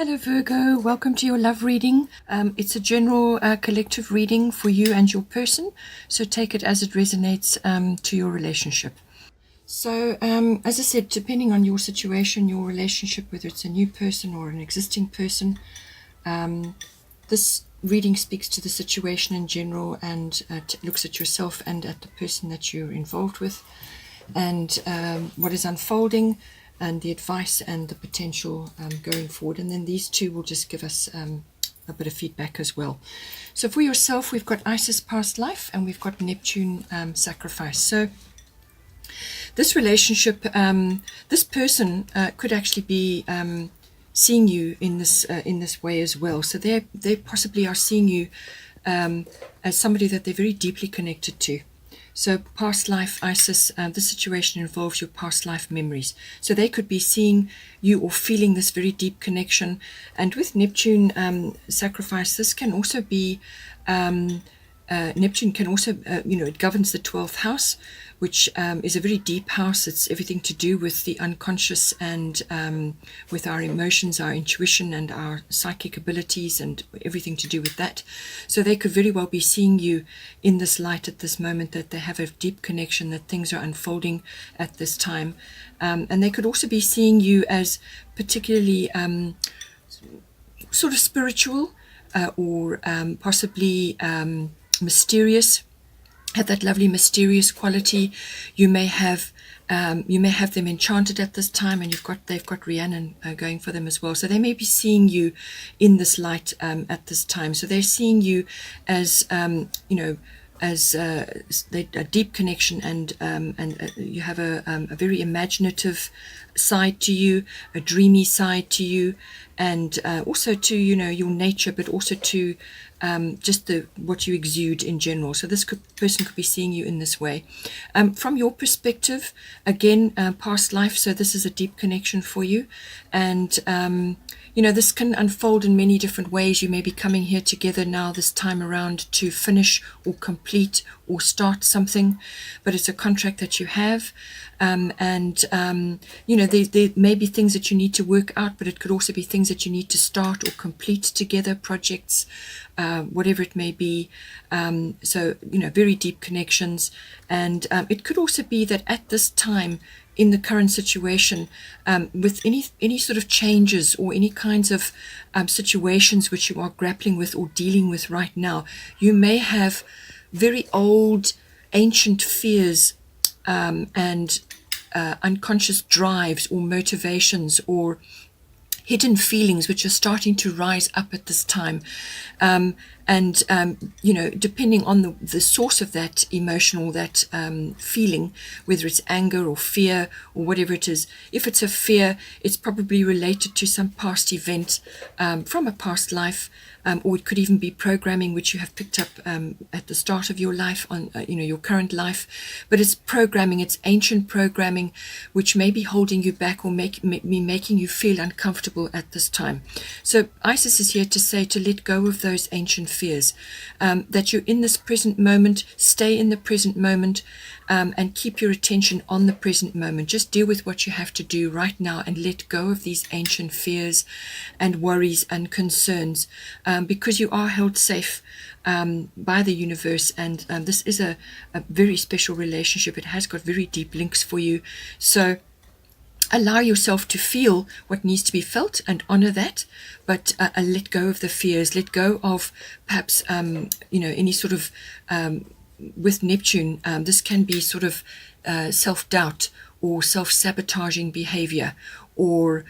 Hello Virgo, welcome to your love reading. It's a general collective reading for you and your person, so take it as it resonates to your relationship. So as I said, depending on your situation, your relationship, whether it's a new person or an existing person, this reading speaks to the situation in general and looks at yourself and at the person that you're involved with, and what is unfolding, and the advice and the potential going forward. And then these two will just give us a bit of feedback as well. So for yourself, we've got Isis past life and we've got Neptune sacrifice. So this relationship, this person could actually be seeing you in this way as well. So they possibly are seeing you as somebody that they're very deeply connected to. So past life, Isis, the situation involves your past life memories. So they could be seeing you or feeling this very deep connection. And with Neptune sacrifice, this can also be, Neptune can also, it governs the 12th house, which is a very deep house. It's everything to do with the unconscious and with our emotions, our intuition and our psychic abilities and everything to do with that. So they could very well be seeing you in this light at this moment, that they have a deep connection, that things are unfolding at this time. And they could also be seeing you as particularly sort of spiritual or possibly mysterious, have that lovely mysterious quality. You may have them enchanted at this time, and they've got Rhiannon going for them as well. So they may be seeing you in this light at this time. So they're seeing you as as a deep connection, and you have a very imaginative side to you, a dreamy side to you, and also to your nature, but also to just what you exude in general. So this person could be seeing you in this way. From your perspective, again, past life, so this is a deep connection for you. And this can unfold in many different ways. You may be coming here together now this time around to finish or complete or start something, but it's a contract that you have. There may be things that you need to work out, but it could also be things that you need to start or complete together, projects, whatever it may be. Very deep connections. And it could also be that at this time, in the current situation, with any sort of changes or any kinds of situations which you are grappling with or dealing with right now, you may have very old, ancient fears and unconscious drives or motivations or hidden feelings which are starting to rise up at this time. Depending on the source of that emotion or that feeling, whether it's anger or fear or whatever it is, if it's a fear, it's probably related to some past event from a past life, or it could even be programming which you have picked up at the start of your life, on your current life. But it's programming, it's ancient programming, which may be holding you back or making you feel uncomfortable at this time. So Isis is here to say to let go of those ancient fears, that you're in this present moment, stay in the present moment, and keep your attention on the present moment. Just deal with what you have to do right now and let go of these ancient fears and worries and concerns, because you are held safe by the universe, and this is a very special relationship. It has got very deep links for you. So allow yourself to feel what needs to be felt and honor that, but let go of the fears, let go of perhaps any sort of with Neptune, this can be sort of self-doubt or self-sabotaging behavior, or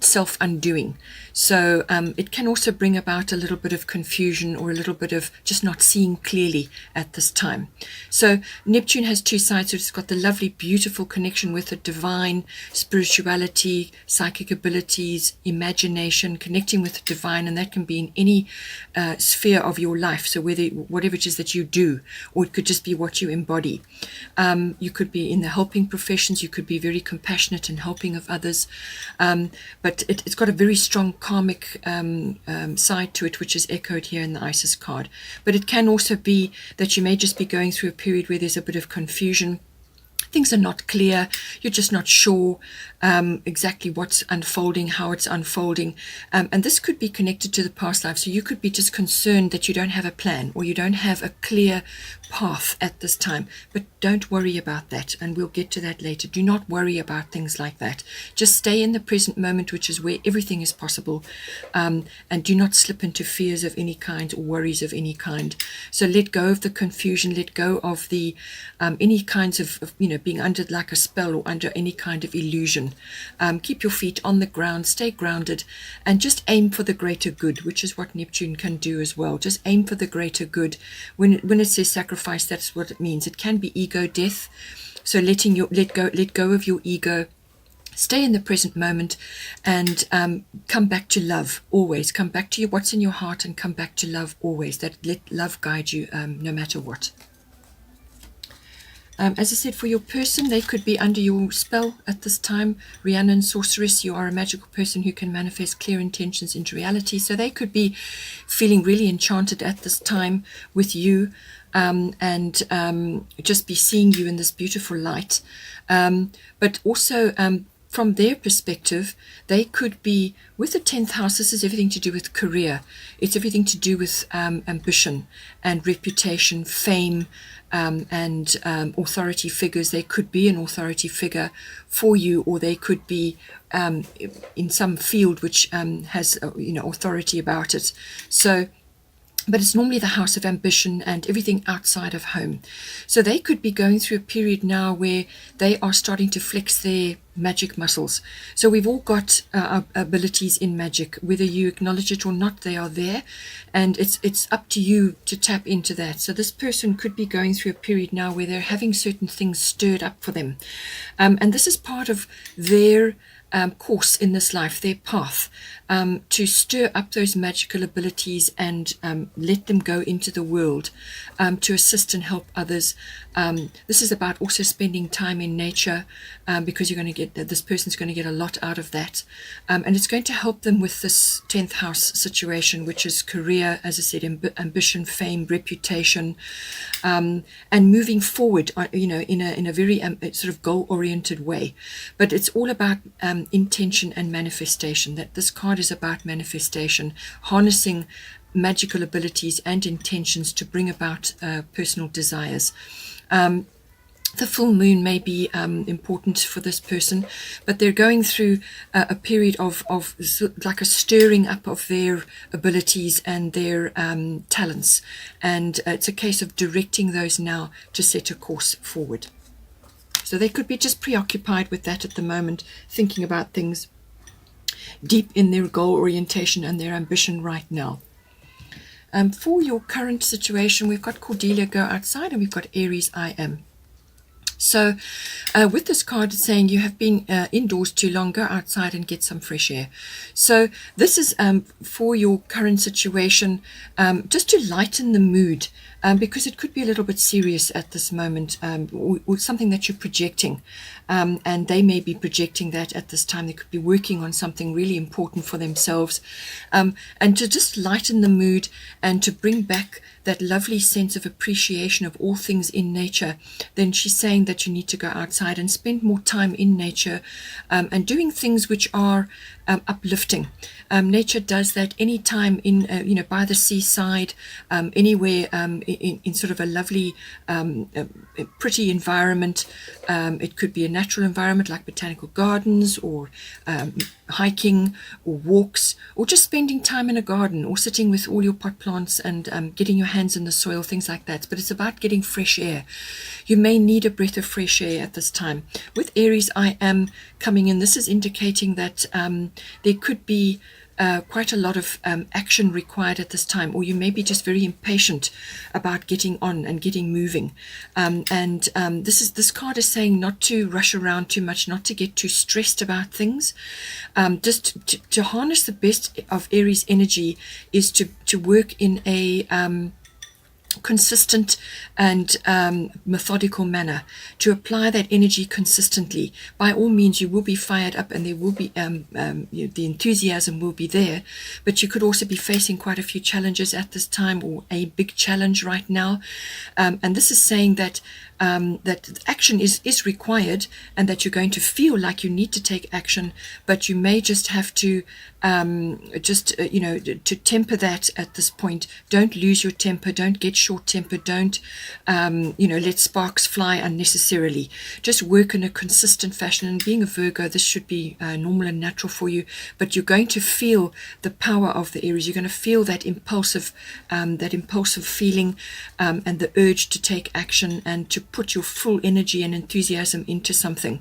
self-undoing. So it can also bring about a little bit of confusion or a little bit of just not seeing clearly at this time. So Neptune has two sides. So it's got the lovely, beautiful connection with the divine, spirituality, psychic abilities, imagination, connecting with the divine, and that can be in any sphere of your life. So whatever it is that you do, or it could just be what you embody. You could be in the helping professions. You could be very compassionate and helping of others, but it's got a very strong karmic side to it, which is echoed here in the Isis card. But it can also be that you may just be going through a period where there's a bit of confusion, things are not clear, you're just not sure exactly what's unfolding, how it's unfolding, and this could be connected to the past life. So you could be just concerned that you don't have a plan or you don't have a clear path at this time, but don't worry about that, and we'll get to that later. Do not worry about things like that. Just stay in the present moment, which is where everything is possible, and do not slip into fears of any kind or worries of any kind. So let go of the confusion, let go of the any kinds of being under like a spell or under any kind of illusion. Keep your feet on the ground, stay grounded, and just aim for the greater good, which is what Neptune can do as well. Just aim for the greater good. When it says sacrifice, that's what it means. It can be ego death. So let go of your ego. Stay in the present moment and come back to love always. Come back to what's in your heart and come back to love always. Let love guide you no matter what. As I said, for your person, they could be under your spell at this time. Rhiannon, sorceress, you are a magical person who can manifest clear intentions into reality. So they could be feeling really enchanted at this time with you, and just be seeing you in this beautiful light. But also, from their perspective, they could be, with the 10th house, this is everything to do with career. It's everything to do with ambition and reputation, fame, and authority figures. They could be an authority figure for you, or they could be in some field which has authority about it. So, but it's normally the house of ambition and everything outside of home. So they could be going through a period now where they are starting to flex their magic muscles. So we've all got our abilities in magic, whether you acknowledge it or not, they are there, and it's up to you to tap into that. So this person could be going through a period now where they're having certain things stirred up for them, and this is part of their course in this life, their path, to stir up those magical abilities and let them go into the world, to assist and help others. This is about also spending time in nature, because you're going to get, this person's going to get a lot out of that, and it's going to help them with this 10th house situation, which is career, as I said, ambition, fame, reputation, and moving forward, in a very sort of goal-oriented way. But it's all about intention and manifestation. That this card is about manifestation, harnessing magical abilities and intentions to bring about personal desires. The full moon may be important for this person, but they're going through a period of like a stirring up of their abilities and their talents, and it's a case of directing those now to set a course forward. So they could be just preoccupied with that at the moment, thinking about things deep in their goal orientation and their ambition right now. For your current situation, we've got Cordelia, go outside, and we've got Aries, I am. So with this card, it's saying you have been indoors too long, go outside and get some fresh air. So this is for your current situation, just to lighten the mood, because it could be a little bit serious at this moment, or something that you're projecting, and they may be projecting that at this time. They could be working on something really important for themselves, and to just lighten the mood and to bring back that lovely sense of appreciation of all things in nature. Then she's saying that you need to go outside and spend more time in nature, and doing things which are uplifting. Nature does that anytime in by the seaside, anywhere in sort of a lovely pretty environment. It could be a natural environment like botanical gardens, or hiking, or walks, or just spending time in a garden, or sitting with all your pot plants and getting your hands in the soil, things like that. But it's about getting fresh air. You may need a breath of fresh air at this time. With Aries, I am coming in. This is indicating that there could be quite a lot of action required at this time, or you may be just very impatient about getting on and getting moving. This card is saying not to rush around too much, not to get too stressed about things. Just to harness the best of Aries energy is to work in a consistent and methodical manner, to apply that energy consistently. By all means, you will be fired up, and there will be the enthusiasm will be there, but you could also be facing quite a few challenges at this time, or a big challenge right now. And this is saying that that action is required, and that you're going to feel like you need to take action, but you may just have to to temper that at this point. Don't lose your temper. Don't get short-tempered. Don't let sparks fly unnecessarily. Just work in a consistent fashion. And being a Virgo, this should be normal and natural for you, but you're going to feel the power of the Aries. You're going to feel that impulsive feeling, and the urge to take action and to put your full energy and enthusiasm into something.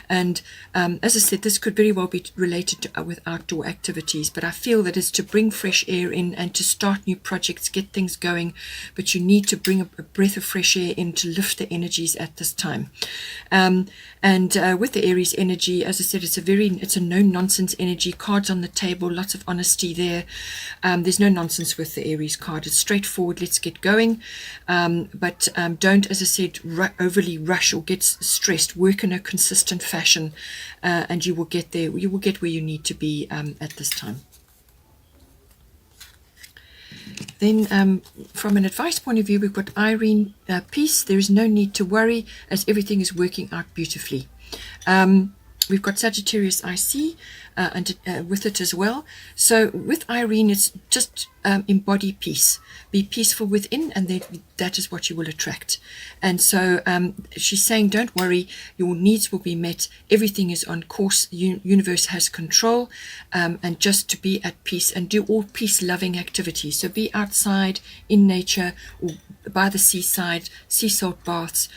And as I said, this could very well be related to, with outdoor activities, but I feel that it's to bring fresh air in and to start new projects, get things going, but you need to bring a breath of fresh air in to lift the energies at this time. And with the Aries energy, as I said, it's a no-nonsense energy. Cards on the table, lots of honesty there. There's no nonsense with the Aries card. It's straightforward, let's get going. But don't, as I said, overly rush or get stressed. Work in a consistent fashion, and you will get there. You will get where you need to be at this time. Then from an advice point of view, we've got Irene, peace. There is no need to worry, as everything is working out beautifully. We've got Sagittarius IC and with it as well. So with Irene, it's just embody peace. Be peaceful within, and that is what you will attract. And so she's saying, don't worry, your needs will be met. Everything is on course. Universe has control, and just to be at peace and do all peace-loving activities. So be outside in nature, or by the seaside, sea salt baths,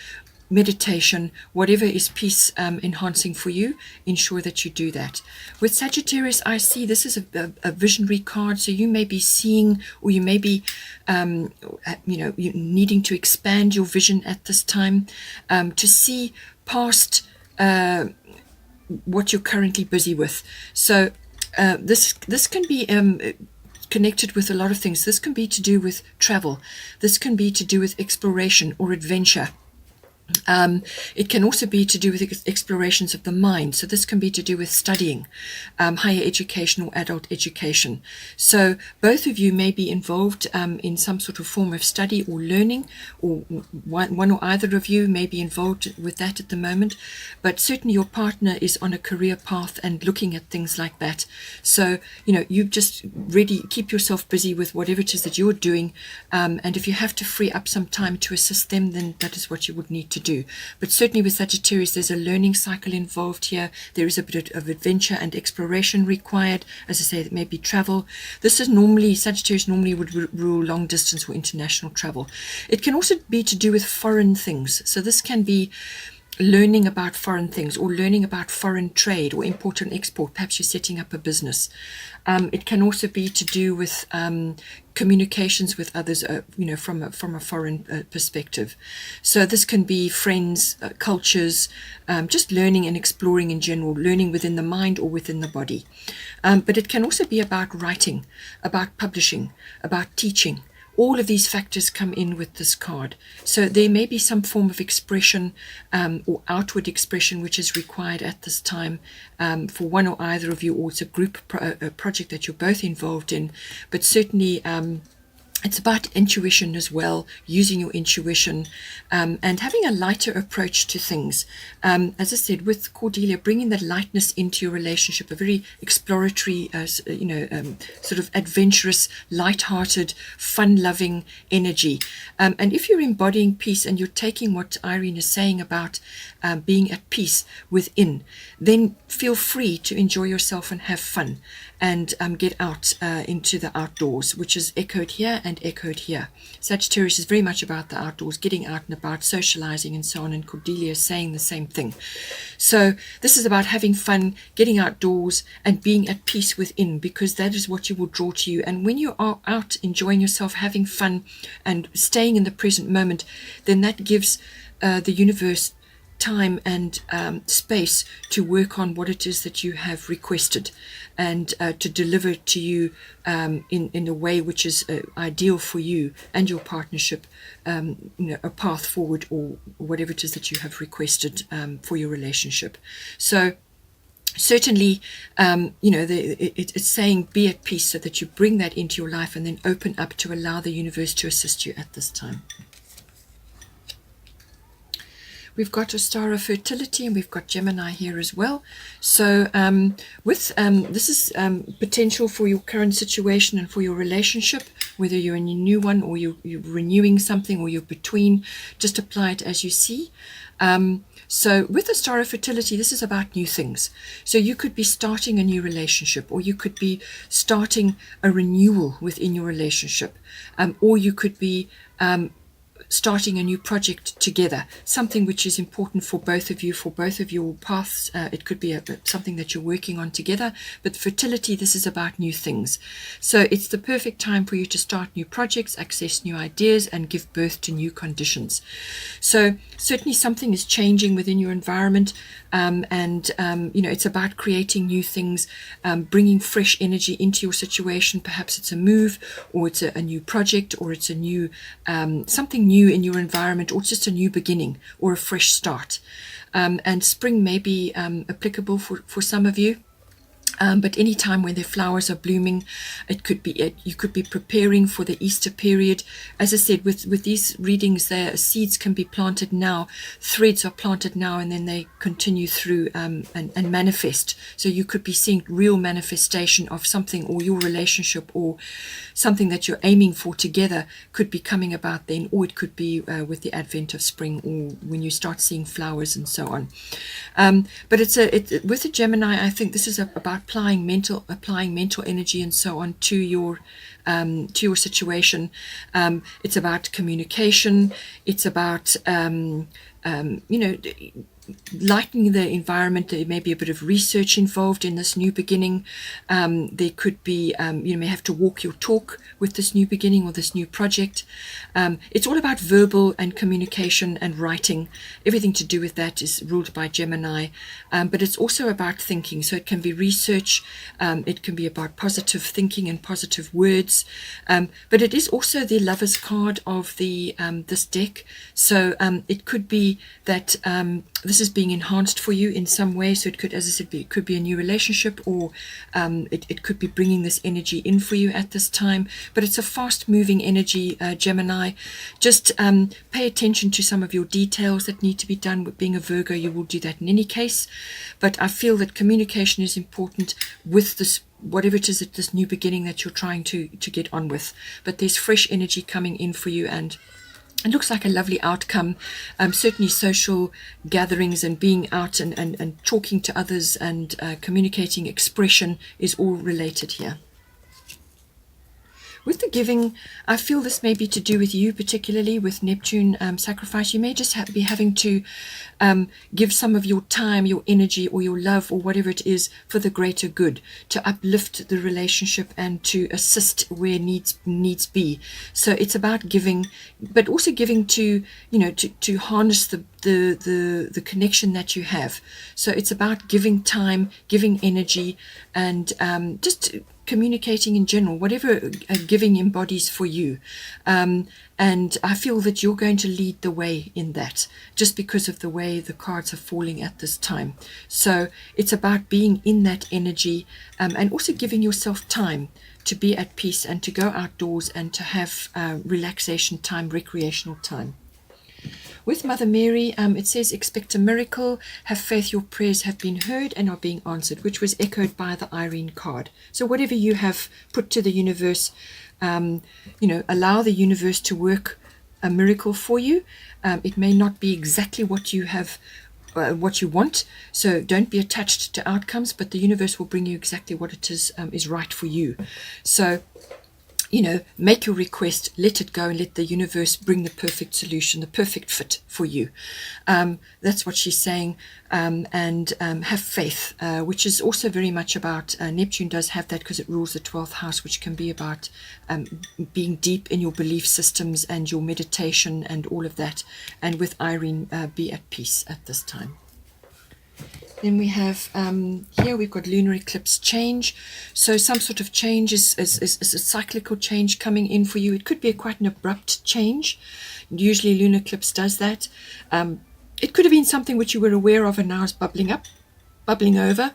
meditation, whatever is peace enhancing for you, ensure that you do that. With Sagittarius IC, this is a visionary card, so you may be seeing, or you may be you needing to expand your vision at this time, to see past what you're currently busy with. So this can be connected with a lot of things. This can be to do with travel. This can be to do with exploration or adventure. It can also be to do with explorations of the mind. So this can be to do with studying, higher education or adult education. So both of you may be involved in some sort of form of study or learning, or one or either of you may be involved with that at the moment. But certainly your partner is on a career path and looking at things like that. So, you just really keep yourself busy with whatever it is that you're doing. And if you have to free up some time to assist them, then that is what you would need to do. But certainly with Sagittarius, there's a learning cycle involved here. There is a bit of adventure and exploration required. As I say, it may be travel. This is normally, Sagittarius normally would rule long distance or international travel. It can also be to do with foreign things. So this can be learning about foreign things, or learning about foreign trade or import and export. Perhaps you're setting up a business. It can also be to do with communications with others, from a foreign perspective. So this can be friends, cultures, just learning and exploring in general, learning within the mind or within the body. But it can also be about writing, about publishing, about teaching. All of these factors come in with this card. So there may be some form of expression or outward expression which is required at this time for one or either of you, or it's a group project that you're both involved in. But certainly it's about intuition as well, using your intuition and having a lighter approach to things. As I said, with Cordelia, bringing that lightness into your relationship, a very exploratory, sort of adventurous, light-hearted, fun-loving energy. And if you're embodying peace and you're taking what Irene is saying about being at peace within, then feel free to enjoy yourself and have fun, and get out into the outdoors, which is echoed here and echoed here. Sagittarius is very much about the outdoors, getting out and about, socializing and so on, and Cordelia is saying the same thing. So this is about having fun, getting outdoors and being at peace within, because that is what you will draw to you. And when you are out enjoying yourself, having fun and staying in the present moment, then that gives the universe time and space to work on what it is that you have requested. and to deliver to you in a way which is ideal for you and your partnership, a path forward, or whatever it is that you have requested for your relationship. So certainly, it's saying be at peace, so that you bring that into your life and then open up to allow the universe to assist you at this time. We've got a star of fertility, and we've got Gemini here as well. So this is potential for your current situation and for your relationship, whether you're in a new one or you're renewing something or you're between. Just apply it as you see. So with the star of fertility, this is about new things. So you could be starting a new relationship, or you could be starting a renewal within your relationship, or you could be starting a new project together, something which is important for both of you, for both of your paths. It could be something that you're working on together, but fertility, this is about new things. So it's the perfect time for you to start new projects, access new ideas, and give birth to new conditions. So certainly something is changing within your environment, it's about creating new things, bringing fresh energy into your situation. Perhaps it's a move, or it's a new project, or it's a new something new in your environment, or just a new beginning or a fresh start. And spring may be applicable for some of you. But any time when the flowers are blooming, it could be you could be preparing for the Easter period. As I said, with these readings, there seeds can be planted now, threads are planted now, and then they continue through and manifest. So you could be seeing real manifestation of something, or your relationship, or something that you're aiming for together could be coming about then, or it could be with the advent of spring, or when you start seeing flowers and so on. But with the Gemini, I think this is about applying mental energy and so on to your situation. It's about communication. It's about lightening the environment. There may be a bit of research involved in this new beginning. There could be, you may have to walk your talk with this new beginning or this new project. It's all about verbal and communication and writing. Everything to do with that is ruled by Gemini. But it's also about thinking. So it can be research. It can be about positive thinking and positive words. But it is also the Lover's card of this deck. So it could be that this is being enhanced for you in some way. So it could, as I said, it could be a new relationship, or it could be bringing this energy in for you at this time. But it's a fast-moving energy, Gemini. Just pay attention to some of your details that need to be done. With being a Virgo, you will do that in any case. But I feel that communication is important with this, whatever it is, at this new beginning that you're trying to get on with. But there's fresh energy coming in for you, and it looks like a lovely outcome. Certainly social gatherings and being out and talking to others and communicating expression is all related here. With the giving, I feel this may be to do with you, particularly with Neptune sacrifice. You may just be having to give some of your time, your energy, or your love, or whatever it is, for the greater good, to uplift the relationship and to assist where needs be. So it's about giving, but also giving to harness the connection that you have. So it's about giving time, giving energy, and just communicating in general, whatever giving embodies for you. And I feel that you're going to lead the way in that, just because of the way the cards are falling at this time. So it's about being in that energy, and also giving yourself time to be at peace and to go outdoors and to have relaxation time, recreational time. With Mother Mary, it says, expect a miracle, have faith your prayers have been heard and are being answered, which was echoed by the Irene card. So whatever you have put to the universe, allow the universe to work a miracle for you. It may not be exactly what you have, what you want, so don't be attached to outcomes, but the universe will bring you exactly what it is right for you. So make your request, let it go, and let the universe bring the perfect solution, the perfect fit for you. That's what she's saying. And have faith, which is also very much about, Neptune does have that because it rules the 12th house, which can be about being deep in your belief systems and your meditation and all of that. And with Irene, be at peace at this time. Then we have here we've got lunar eclipse change. So some sort of change is a cyclical change coming in for you. It could be quite an abrupt change. Usually lunar eclipse does that. It could have been something which you were aware of and now is bubbling up, bubbling over.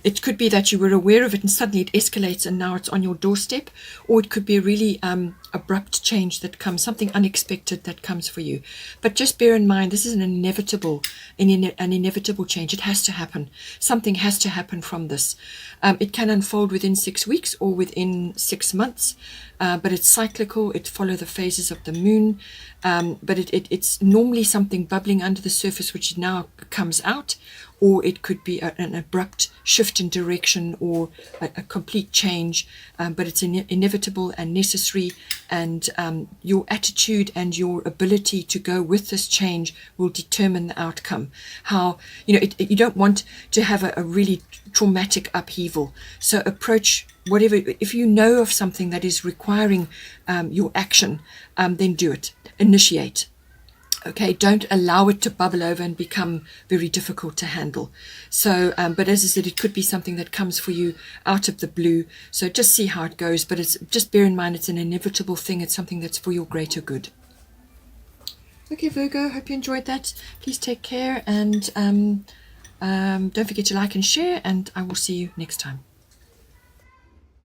It could be that you were aware of it and suddenly it escalates and now it's on your doorstep, or it could be a really abrupt change that comes, something unexpected that comes for you. But just bear in mind, this is an inevitable change. It has to happen. Something has to happen from this. It can unfold within 6 weeks or within 6 months, but it's cyclical. It follows the phases of the moon, but it's normally something bubbling under the surface which now comes out, or it could be an abrupt shift in direction or a complete change, but it's inevitable and necessary, and your attitude and your ability to go with this change will determine the outcome. How, you don't want to have a really traumatic upheaval, so approach whatever. If you know of something that is requiring your action, then do it, initiate. Okay, don't allow it to bubble over and become very difficult to handle. So, but as I said, it could be something that comes for you out of the blue. So just see how it goes. But just bear in mind, it's an inevitable thing. It's something that's for your greater good. Okay, Virgo, hope you enjoyed that. Please take care, and don't forget to like and share, and I will see you next time.